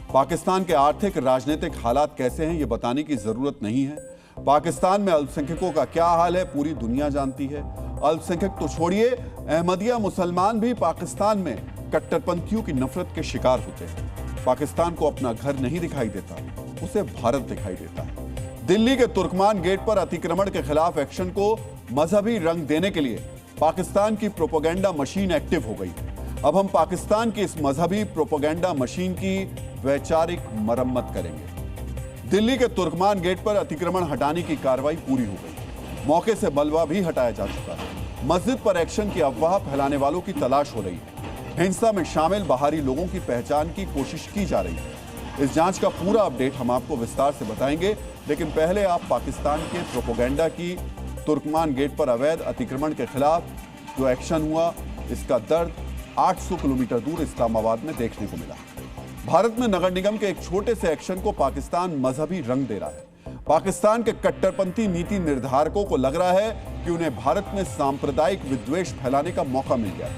पाकिस्तान के आर्थिक राजनीतिक हालात कैसे हैं ये बताने की जरूरत नहीं है। पाकिस्तान में अल्पसंख्यकों का क्या हाल है पूरी दुनिया जानती है। अल्पसंख्यक तो छोड़िए, अहमदिया मुसलमान भी पाकिस्तान में कट्टरपंथियों की नफरत के शिकार होते हैं। पाकिस्तान को अपना घर नहीं दिखाई देता, उसे भारत दिखाई देता है। दिल्ली के तुर्कमान गेट पर अतिक्रमण के खिलाफ एक्शन को मजहबी रंग देने के लिए पाकिस्तान की प्रोपेगेंडा मशीन एक्टिव हो गई। अब हम पाकिस्तान की इस मजहबी प्रोपेगेंडा मशीन की वैचारिक मरम्मत करेंगे। दिल्ली के तुर्कमान गेट पर अतिक्रमण हटाने की कार्रवाई पूरी हो गई। मौके से मलबा भी हटाया जा चुका है। मस्जिद पर एक्शन की अफवाह फैलाने वालों की तलाश हो रही है। हिंसा में शामिल बाहरी लोगों की पहचान की कोशिश की जा रही है। इस जांच का पूरा अपडेट हम आपको विस्तार से बताएंगे, लेकिन पहले आप पाकिस्तान के प्रोपेगेंडा की तुर्कमान गेट पर अवैध अतिक्रमण के खिलाफ जो एक्शन हुआ, इसका दर्द 800 किलोमीटर दूर इस्लामाबाद में देखने को मिला। भारत में नगर निगम के एक छोटे से एक्शन को पाकिस्तान मजहबी रंग दे रहा है। पाकिस्तान के कट्टरपंथी नीति निर्धारकों को लग रहा है कि उन्हें भारत में सांप्रदायिक विद्वेष फैलाने का मौका मिल गया।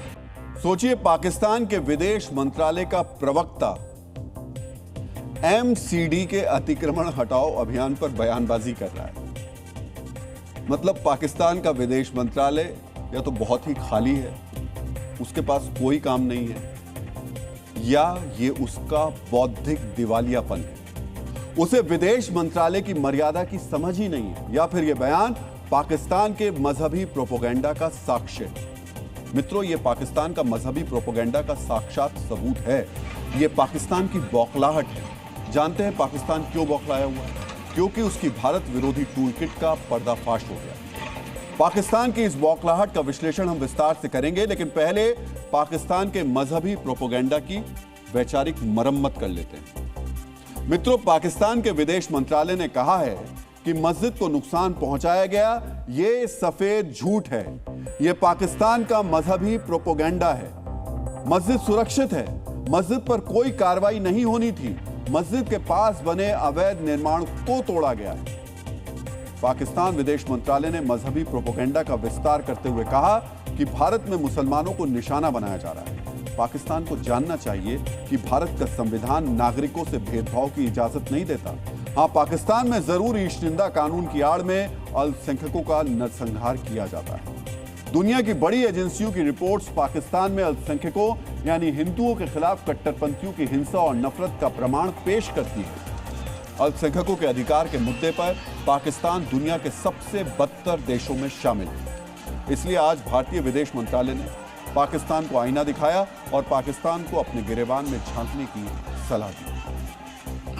सोचिए, पाकिस्तान के विदेश मंत्रालय का प्रवक्ता MCD के अतिक्रमण हटाओ अभियान पर बयानबाजी कर रहा है। मतलब पाकिस्तान का विदेश मंत्रालय या तो बहुत ही खाली है, उसके पास कोई काम नहीं है, या ये उसका बौद्धिक दिवालियापन है। उसे विदेश मंत्रालय की मर्यादा की समझ ही नहीं है, या फिर यह बयान पाकिस्तान के मजहबी प्रोपेगेंडा का साक्ष्य है। मित्रों, यह पाकिस्तान का मजहबी प्रोपेगेंडा का साक्षात सबूत है। यह पाकिस्तान की बौखलाहट है। जानते हैं पाकिस्तान क्यों बौखलाया हुआ है? क्योंकि उसकी भारत विरोधी टूलकिट का पर्दाफाश हो गया। पाकिस्तान की इस बौखलाहट का विश्लेषण हम विस्तार से करेंगे, लेकिन पहले पाकिस्तान के मजहबी प्रोपेगेंडा की वैचारिक मरम्मत कर लेते हैं। मित्रों, पाकिस्तान के विदेश मंत्रालय ने कहा है कि मस्जिद को नुकसान पहुंचाया गया, यह सफेद झूठ है। यह पाकिस्तान का मजहबी प्रोपेगेंडा है। मस्जिद सुरक्षित है। मस्जिद पर कोई कार्रवाई नहीं होनी थी। मस्जिद के पास बने अवैध निर्माण को तोड़ा गया है। पाकिस्तान विदेश मंत्रालय ने मजहबी प्रोपेगेंडा का विस्तार करते हुए कहा कि भारत में मुसलमानों को निशाना बनाया जा रहा है। पाकिस्तान को जानना चाहिए कि भारत का संविधान नागरिकों से भेदभाव की इजाजत नहीं देता। हाँ, पाकिस्तान में जरूर ईस्ट निंदा कानून की आड़ में अल्पसंख्यकों का नरसंहार किया जाता है। दुनिया की बड़ी एजेंसियों की रिपोर्ट्स पाकिस्तान में अल्पसंख्यकों यानी हिंदुओं के खिलाफ कट्टरपंथियों की हिंसा और नफरत का प्रमाण पेश करती है। अल्पसंख्यकों के अधिकार के मुद्दे पर पाकिस्तान दुनिया के सबसे बदतर देशों में शामिल है। इसलिए आज भारतीय विदेश मंत्रालय ने पाकिस्तान को आईना दिखाया और पाकिस्तान को अपने गिरेबान में झांकने की सलाह दी।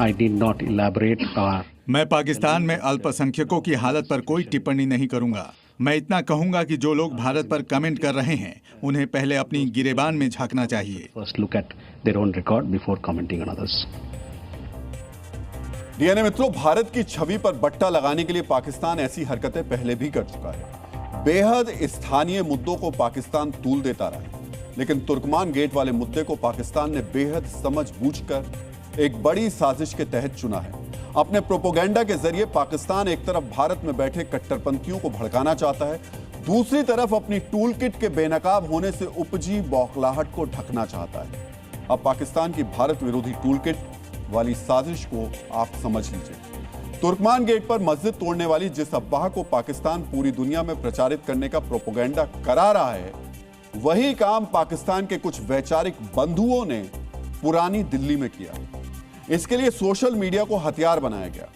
I did not elaborate or... मैं पाकिस्तान में अल्पसंख्यकों की हालत पर कोई टिप्पणी नहीं करूंगा। मैं इतना कहूंगा कि जो लोग भारत पर कमेंट कर रहे हैं, उन्हें पहले अपनी गिरेबान में झांकना चाहिए। First look at their own record before commenting on others. DNA मित्रों, भारत की छवि पर बट्टा लगाने के लिए पाकिस्तान ऐसी हरकतें पहले भी कर चुका है। बेहद स्थानीय मुद्दों को पाकिस्तान तूल देता रहा है, लेकिन तुर्कमान गेट वाले मुद्दे को पाकिस्तान ने बेहद समझबूझकर एक बड़ी साजिश के तहत चुना है। अपने प्रोपेगेंडा के जरिए पाकिस्तान एक तरफ भारत में बैठे कट्टरपंथियों को भड़काना चाहता है, दूसरी तरफ अपनी टूलकिट के बेनकाब होने से उपजी बौखलाहट को ढकना चाहता है। अब पाकिस्तान की भारत विरोधी टूलकिट वाली साजिश को आप समझ लीजिए। तुर्कमान गेट पर मस्जिद तोड़ने वाली जिस अफवाह को पाकिस्तान पूरी दुनिया में प्रचारित करने का प्रोपेगेंडा करा रहा है, वही काम पाकिस्तान के कुछ वैचारिक बंधुओं ने पुरानी दिल्ली में किया। इसके लिए सोशल मीडिया को हथियार बनाया गया।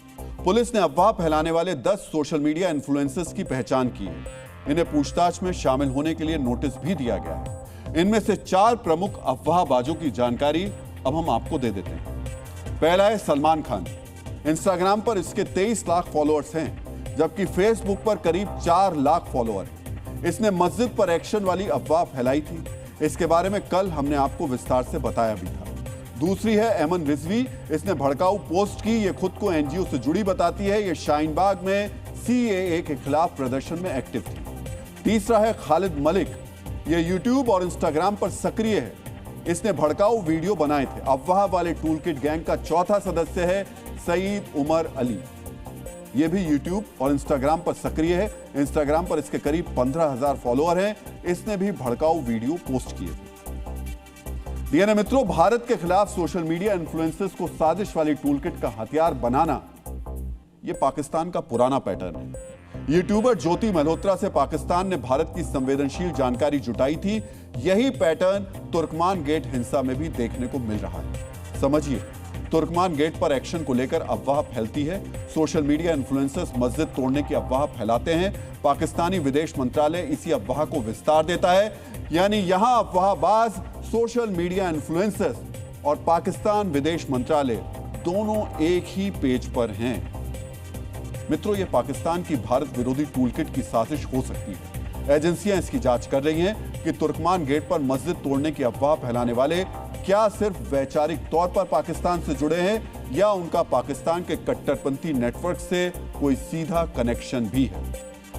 पुलिस ने अफवाह फैलाने वाले 10 सोशल मीडिया इन्फ्लुएंसर्स की पहचान की है। इन्हें पूछताछ में शामिल होने के लिए नोटिस भी दिया गया है। इनमें से 4 प्रमुख अफवाहबाजों की जानकारी अब हम आपको दे देते हैं। पहला है सलमान खान। इंस्टाग्राम पर इसके 23 लाख फॉलोअर्स हैं, जबकि फेसबुक पर करीब 4 लाख फॉलोअर हैं। इसने मस्जिद पर एक्शन वाली अफवाह फैलाई थी। इसके बारे में कल हमने आपको विस्तार से बताया भी था। दूसरी है एमन रिजवी। इसने भड़काऊ पोस्ट की। ये खुद को एनजीओ से जुड़ी बताती है। ये शाहीन बाग में CAA के खिलाफ प्रदर्शन में एक्टिव थी। तीसरा है खालिद मलिक। ये यूट्यूब और इंस्टाग्राम पर सक्रिय है। इसने भड़काऊ वीडियो बनाए थे। अफवाह वाले टूलकिट गैंग का चौथा सदस्य है सईद उमर अली। ये भी यूट्यूब और इंस्टाग्राम पर सक्रिय है। इंस्टाग्राम पर इसके करीब 15,000 फॉलोअर हैं। इसने भी भड़काऊ वीडियो पोस्ट किए थे। डीएनए मित्रों, भारत के खिलाफ सोशल मीडिया इन्फ्लुएंसर्स को साजिश वाली टूलकिट का हथियार बनाना यह पाकिस्तान का पुराना पैटर्न है। यूट्यूबर ज्योति मल्होत्रा से पाकिस्तान ने भारत की संवेदनशील जानकारी जुटाई थी। यही पैटर्न तुर्कमान गेट हिंसा में भी देखने को मिल रहा है। समझिए, तुर्कमान गेट पर एक्शन को लेकर अफवाह फैलती है। सोशल मीडिया इन्फ्लुएंसर्स मस्जिद तोड़ने की अफवाह फैलाते हैं। पाकिस्तानी विदेश मंत्रालय इसी अफवाह को विस्तार देता है। यानी यहां अफवाहबाज सोशल मीडिया इन्फ्लुएंसर्स और पाकिस्तान विदेश मंत्रालय दोनों एक ही पेज पर हैं। मित्रों, यह पाकिस्तान की भारत विरोधी टूलकिट की साजिश हो सकती है। एजेंसियां इसकी जांच कर रही हैं कि तुर्कमान गेट पर मस्जिद तोड़ने की अफवाह फैलाने वाले क्या सिर्फ वैचारिक तौर पर पाकिस्तान से जुड़े हैं या उनका पाकिस्तान के कट्टरपंथी नेटवर्क से कोई सीधा कनेक्शन भी है।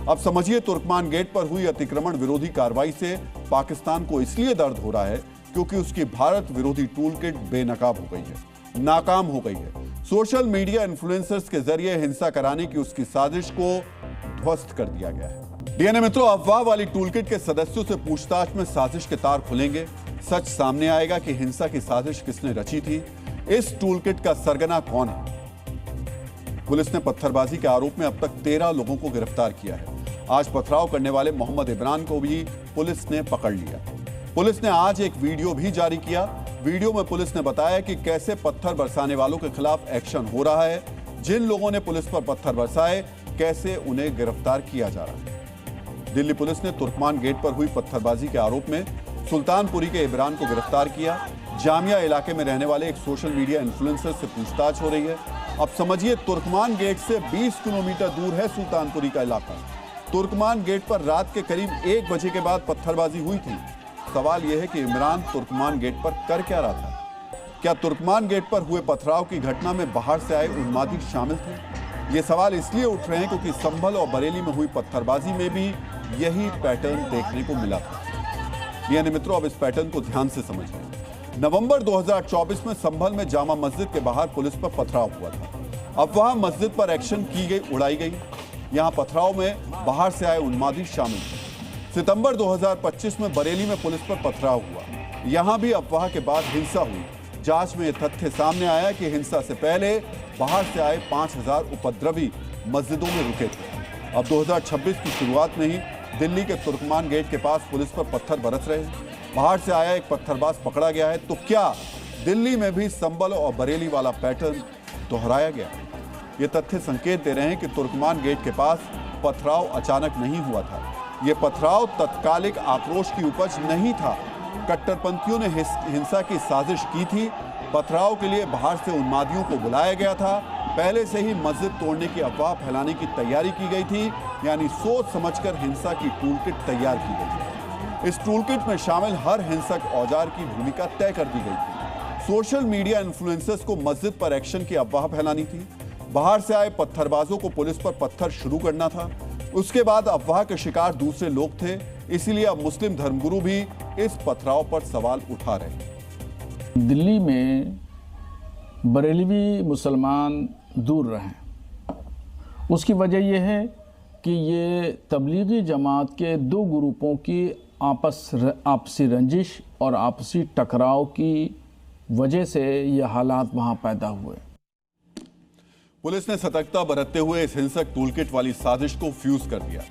अब समझिए, तुर्कमान गेट पर हुई अतिक्रमण विरोधी कार्रवाई से पाकिस्तान को इसलिए दर्द हो रहा है क्योंकि उसकी भारत विरोधी टूलकिट बेनकाब हो गई है, नाकाम हो गई है। सोशल मीडिया इन्फ्लुएंसर्स के जरिए हिंसा कराने की उसकी साजिश को ध्वस्त कर दिया गया है। डीएनए मित्रों, अफवाह वाली टूलकिट के सदस्यों से पूछताछ में साजिश के तार खुलेंगे। सच सामने आएगा कि हिंसा की साजिश किसने रची थी। इस टूलकिट का सरगना कौन है। पुलिस ने पत्थरबाजी के आरोप में अब तक 13 लोगों को गिरफ्तार किया है। आज पथराव करने वाले मोहम्मद इमरान को भी पुलिस ने पकड़ लिया। पुलिस ने आज एक वीडियो भी जारी किया। वीडियो में पुलिस ने बताया कि कैसे पत्थर बरसाने वालों के खिलाफ एक्शन हो रहा है। जिन लोगों ने पुलिस पर पत्थर बरसाए, कैसे उन्हें गिरफ्तार किया जा रहा है। दिल्ली पुलिस ने तुर्कमान गेट पर हुई पत्थरबाजी के आरोप में सुल्तानपुरी के इमरान को गिरफ्तार किया। जामिया इलाके में रहने वाले एक सोशल मीडिया इन्फ्लुएंसर से पूछताछ हो रही है। अब समझिए, तुर्कमान गेट से 20 किलोमीटर दूर है सुल्तानपुरी का इलाका। तुर्कमान गेट पर रात के करीब 1 बजे के बाद पत्थरबाजी हुई थी। सवाल यह है कि इमरान तुर्कमान गेट पर कर क्या रहा था। क्या तुर्कमान गेट पर हुए पथराव की घटना में बाहर से आए उन्मादी शामिल थे। ये सवाल इसलिए उठ रहे हैं क्योंकि संभल और बरेली में हुई पत्थरबाजी में भी यही पैटर्न देखने को मिला था। यानी मित्रों, अब इस पैटर्न को ध्यान से समझिए। नवंबर 2024 में संभल में जामा मस्जिद के बाहर पुलिस पर पथराव हुआ था। अब वहां मस्जिद पर एक्शन की गई, उड़ाई गई। यहां पथराव में बाहर से आए उन्मादी शामिल थे। सितंबर 2025 में बरेली में पुलिस पर पथराव हुआ। यहां भी अफवाह के बाद हिंसा हुई। जांच में यह तथ्य सामने आया कि हिंसा से पहले बाहर से आए 5000 उपद्रवी मस्जिदों में रुके थे। अब 2026 की शुरुआत में ही दिल्ली के तुर्कमान गेट के पास पुलिस पर पत्थर बरस रहे हैं। बाहर से आया एक पत्थरबाज पकड़ा गया है। तो क्या दिल्ली में भी संभल और बरेली वाला पैटर्न दोहराया गया? ये तथ्य संकेत दे रहे हैं कि तुर्कमान गेट के पास पथराव अचानक नहीं हुआ था। ये पथराव तत्कालिक आक्रोश की उपज नहीं था। कट्टरपंथियों ने हिंसा की साजिश की थी। पथराव के लिए बाहर से उन्मादियों को बुलाया गया था। पहले से ही मस्जिद तोड़ने की अफवाह फैलाने की तैयारी की गई थी। यानी सोच समझकर हिंसा की टूलकिट तैयार की गई थी। इस टूलकिट में शामिल हर हिंसक औजार की भूमिका तय कर दी गई थी। सोशल मीडिया इन्फ्लुएंसर्स को मस्जिद पर एक्शन की अफवाह फैलानी थी। बाहर से आए पत्थरबाजों को पुलिस पर पत्थर शुरू करना था। उसके बाद अफवाह के शिकार दूसरे लोग थे। इसीलिए अब मुस्लिम धर्मगुरु भी इस पथराव पर सवाल उठा रहे हैं। दिल्ली में बरेलवी मुसलमान दूर रहें, उसकी वजह यह है कि ये तबलीगी जमात के दो ग्रुपों की आपसी रंजिश और आपसी टकराव की वजह से ये हालात वहाँ पैदा हुए। पुलिस ने सतर्कता बरतते हुए इस हिंसक टूलकिट वाली साजिश को फ्यूज कर दिया।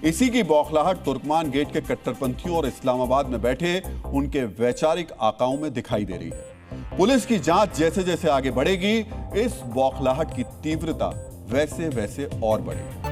इसी की बौखलाहट तुर्कमान गेट के कट्टरपंथियों और इस्लामाबाद में बैठे उनके वैचारिक आकाओं में दिखाई दे रही है। पुलिस की जांच जैसे जैसे आगे बढ़ेगी, इस बौखलाहट की तीव्रता वैसे वैसे और बढ़ेगी।